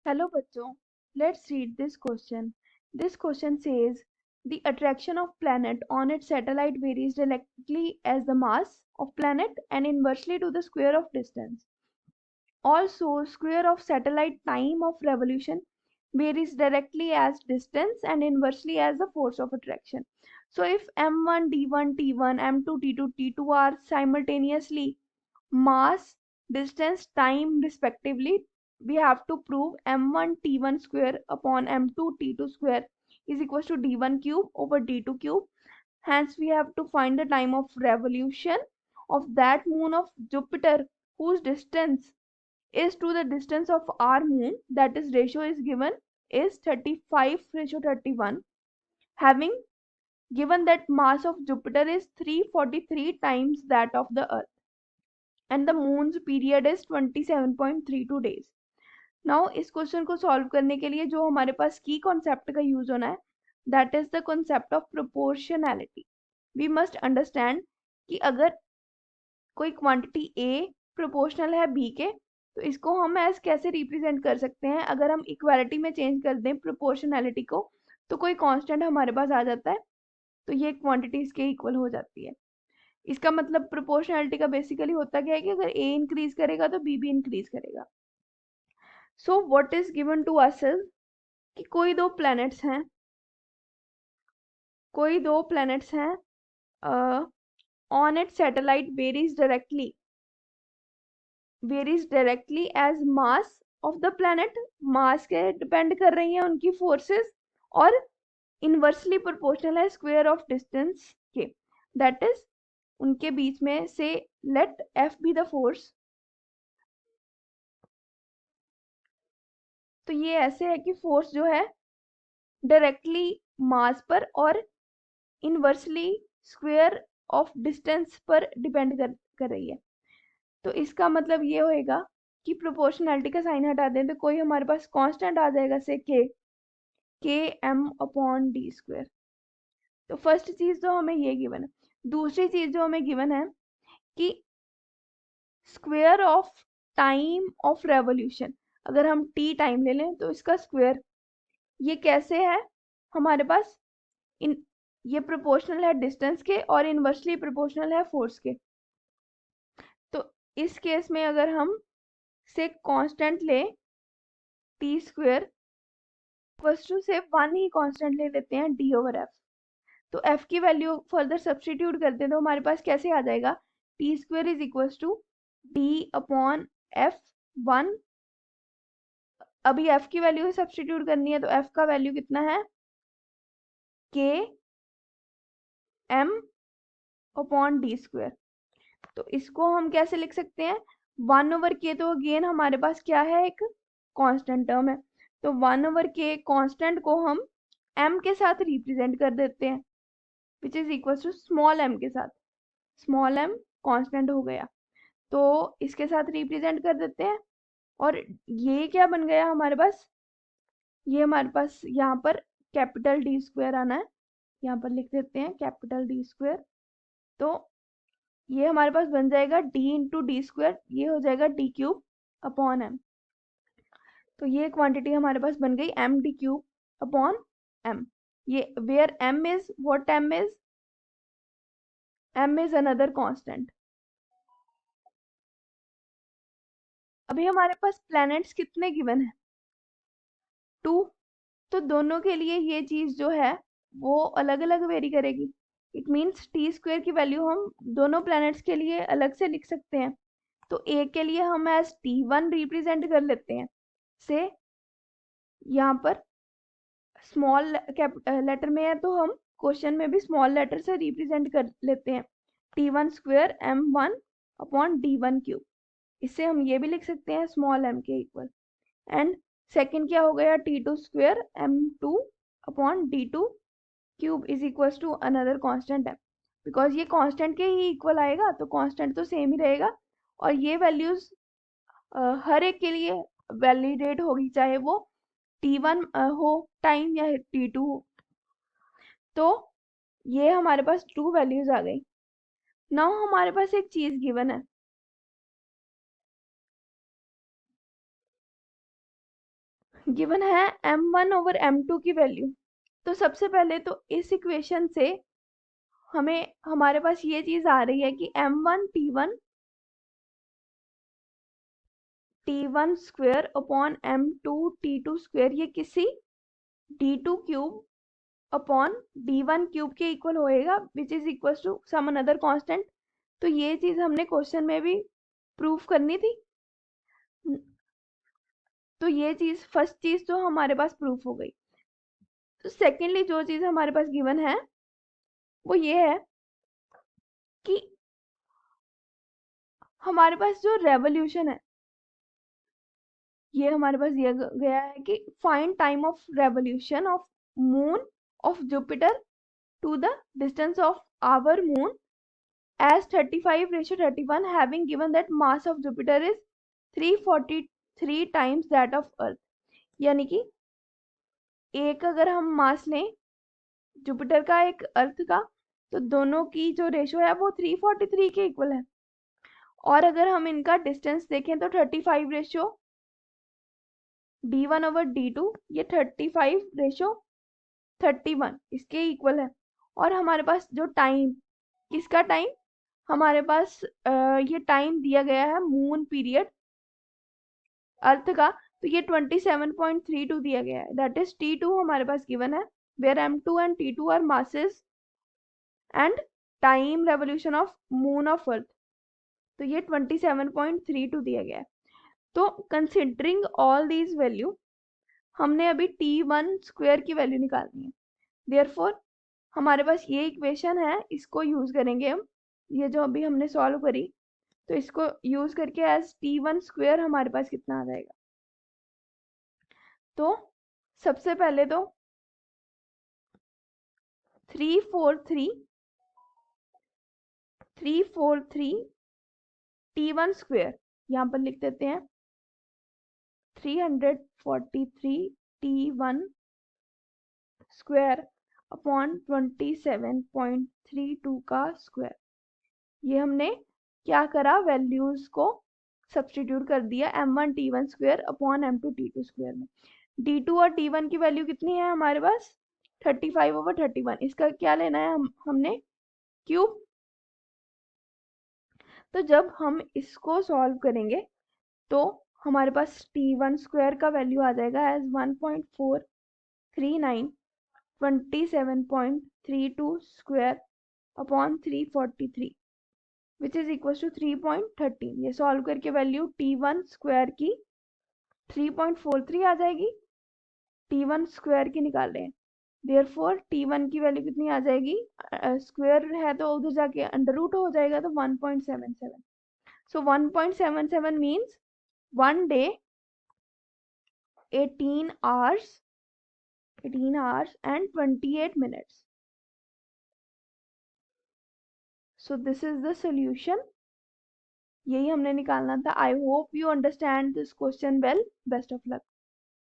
Hello बच्चों, let's read this question. This question says the attraction of planet on its satellite varies directly as the mass of planet and inversely to the square of distance. Also, square of satellite time of revolution varies directly as distance and inversely as the force of attraction. So if m1 d1 t1 m2 t2 t2 are simultaneously mass, distance, time respectively, we have to prove m1 t1 square upon m2 t2 square is equals to d1 cube over d2 cube. Hence we have to find the time of revolution of that moon of Jupiter whose distance is to the distance of our moon, that is ratio is given is 35:31, having given that mass of Jupiter is 343 times that of the earth and the moon's period is 27.32 days. Now इस question को solve करने के लिए जो हमारे पास की concept का use होना है that is the concept of proportionality. We must understand कि अगर कोई क्वांटिटी ए प्रोपोर्शनल है बी के तो इसको हम एज कैसे रिप्रेजेंट कर सकते हैं. अगर हम इक्वालिटी में चेंज कर दें प्रोपोर्शनैलिटी को तो कोई कांस्टेंट हमारे पास आ जाता है, तो ये क्वांटिटी इसके इक्वल हो जाती है. इसका मतलब प्रोपोर्शनैलिटी का बेसिकली होता क्या है कि अगर ए इंक्रीज करेगा तो बी भी इंक्रीज करेगा. So what is given to us is कि कोई दो प्लैनेट्स हैं on it satellite varies directly as mass of the planet. Mass के डिपेंड कर रही हैं उनकी फोर्सेस और इनवर्सली प्रोपोर्शनल है स्क्वायर ऑफ डिस्टेंस के. दैट इज उनके बीच में से let F be the force. तो ये ऐसे है कि फोर्स जो है डायरेक्टली मास पर और इनवर्सली स्क्वायर ऑफ डिस्टेंस पर डिपेंड कर रही है. तो इसका मतलब ये होएगा कि प्रोपोर्शनैलिटी का साइन हटा दें तो कोई हमारे पास कांस्टेंट आ जाएगा से के एम अपॉन डी स्क्वायर. तो फर्स्ट चीज तो हमें ये गिवन है. दूसरी चीज जो हमें गिवन है कि square of time of revolution, अगर हम टी टाइम ले लें तो इसका स्क्वायर ये कैसे है हमारे पास इन ये प्रोपोर्शनल है डिस्टेंस के और इनवर्सली प्रोपोर्शनल है फोर्स के. तो इस केस में अगर हम से कांस्टेंट ले टी स्क्वायर टू से वन ही कांस्टेंट ले लेते हैं डी ओवर एफ. तो एफ की वैल्यू फर्दर सब्सटीट्यूट करते हैं तो हमारे पास कैसे आ जाएगा t square is equal to d upon f one. अभी एफ की वैल्यू सब्सटीट्यूट करनी है तो एफ का वैल्यू कितना है के एम अपॉन डी स्क्वायर. तो इसको हम कैसे लिख सकते हैं 1/k. तो अगेन हमारे पास क्या है एक कांस्टेंट टर्म है तो 1/k कांस्टेंट को हम m के साथ रिप्रेजेंट कर देते हैं which is equal to small m के साथ. स्मॉल m कांस्टेंट हो गया तो इसके साथ रिप्रेजेंट कर देते हैं. और ये क्या बन गया हमारे पास, ये हमारे पास यहाँ पर कैपिटल डी स्क्वायर आना है. यहाँ पर लिख देते हैं कैपिटल डी स्क्वायर. तो ये हमारे पास बन जाएगा डी इंटू डी स्क्वायर, ये हो जाएगा डी क्यूब अपॉन एम. तो ये क्वांटिटी हमारे पास बन गई M D cube upon M. ये where M is what M is another constant. अभी हमारे पास प्लैनेट्स कितने गिवन है 2. तो दोनों के लिए ये चीज जो है वो अलग अलग वेरी करेगी. इट मीन्स टी स्क्वायर की वैल्यू हम दोनों प्लैनेट्स के लिए अलग से लिख सकते हैं. तो ए के लिए हम एज t1 रिप्रेजेंट कर लेते हैं से यहाँ पर स्मॉल लेटर में है तो हम क्वेश्चन में भी स्मॉल लेटर से रिप्रेजेंट कर लेते हैं t1 square m1 upon d1 cube. इससे हम ये भी लिख सकते हैं स्मॉल m के इक्वल. एंड सेकेंड क्या हो गया t2 square m2 upon d2 cube is equal to another constant है बिकॉज ये कांस्टेंट के ही इक्वल आएगा तो कांस्टेंट तो सेम ही रहेगा. और ये वैल्यूज हर एक के लिए वैलिडेट होगी चाहे वो t1 हो टाइम या t2 हो. तो ये हमारे पास 2 वैल्यूज आ गई. नाउ हमारे पास एक चीज गिवन है गिवन है m1/m2 की वैल्यू। तो सबसे पहले तो इस इक्वेशन से हमें हमारे पास ये चीज आ रही है कि m1 square upon m2 square ये किसी d2 cube upon d1 cube के इक्वल होएगा, which is equal to some another constant. तो ये चीज हमने क्वेश्चन में भी प्रूफ करनी थी। तो ये चीज फर्स्ट चीज तो हमारे पास प्रूफ हो गई। तो सेकेंडली जो चीज हमारे पास गिवन है वो ये है कि हमारे पास जो रेवोल्यूशन है, ये हमारे पास दिया गया है कि find time of revolution of moon of Jupiter to the distance of our moon as 35:31, having given that mass of Jupiter is 343 times that of Earth। यानी कि एक अगर हम मास लें जुपिटर का एक अर्थ का, तो दोनों की जो रेशो है वो 343 के इक्वल है। और अगर हम इनका डिस्टेंस देखें तो 35 रेशो d1/d2, ये 35:31 इसके इक्वल है। और हमारे पास जो टाइम, किसका टाइम, हमारे पास ये टाइम दिया गया है मून पीरियड अर्थ का, तो ये 27.32 दिया गया है, दैट इज T2 हमारे पास गिवन है, where m2 and T2 are masses and time revolution of moon of earth. तो ये 27.32 दिया गया है। तो कंसिडरिंग ऑल दीज वैल्यू हमने अभी T1 स्क्वायर की वैल्यू निकालनी है। देयरफॉर हमारे पास ये इक्वेशन है, इसको यूज करेंगे हम, ये जो अभी हमने सॉल्व करी, तो इसको यूज करके एज T1 स्क्वायर हमारे पास कितना आ जाएगा। तो सबसे पहले तो 343 T1 स्क्वायर यहाँ पर लिख देते हैं, 343 T1 स्क्वायर अपॉन 27.32 का स्क्वायर। ये हमने क्या करा, वैल्यूज को सब्स्टिट्यूट कर दिया m1 T1 square upon m2 T2 square में। D2 और D1 की वैल्यू कितनी है हमारे पास, 35/31। इसका क्या लेना है हमने क्यूब। तो जब हम इसको सॉल्व करेंगे तो हमारे पास T1 स्क्वायर का वैल्यू आ जाएगा as 1.439 27.32 square upon 343 which is equal to 3.13। ये सॉल्व करके वैल्यू T1 स्क्वायर की 3.43 आ जाएगी, T1 स्क्वायर की निकाल रहे हैं। देयरफॉर T1 की वैल्यू कितनी आ जाएगी, स्क्वायर है तो उधर जाके अंडर रूट हो जाएगा, तो 1.77। सो 1.77 means 1 day 18 hours and 28 minutes। So this is the solution। यही हमने निकालना था। I hope you understand this question well. Best of luck.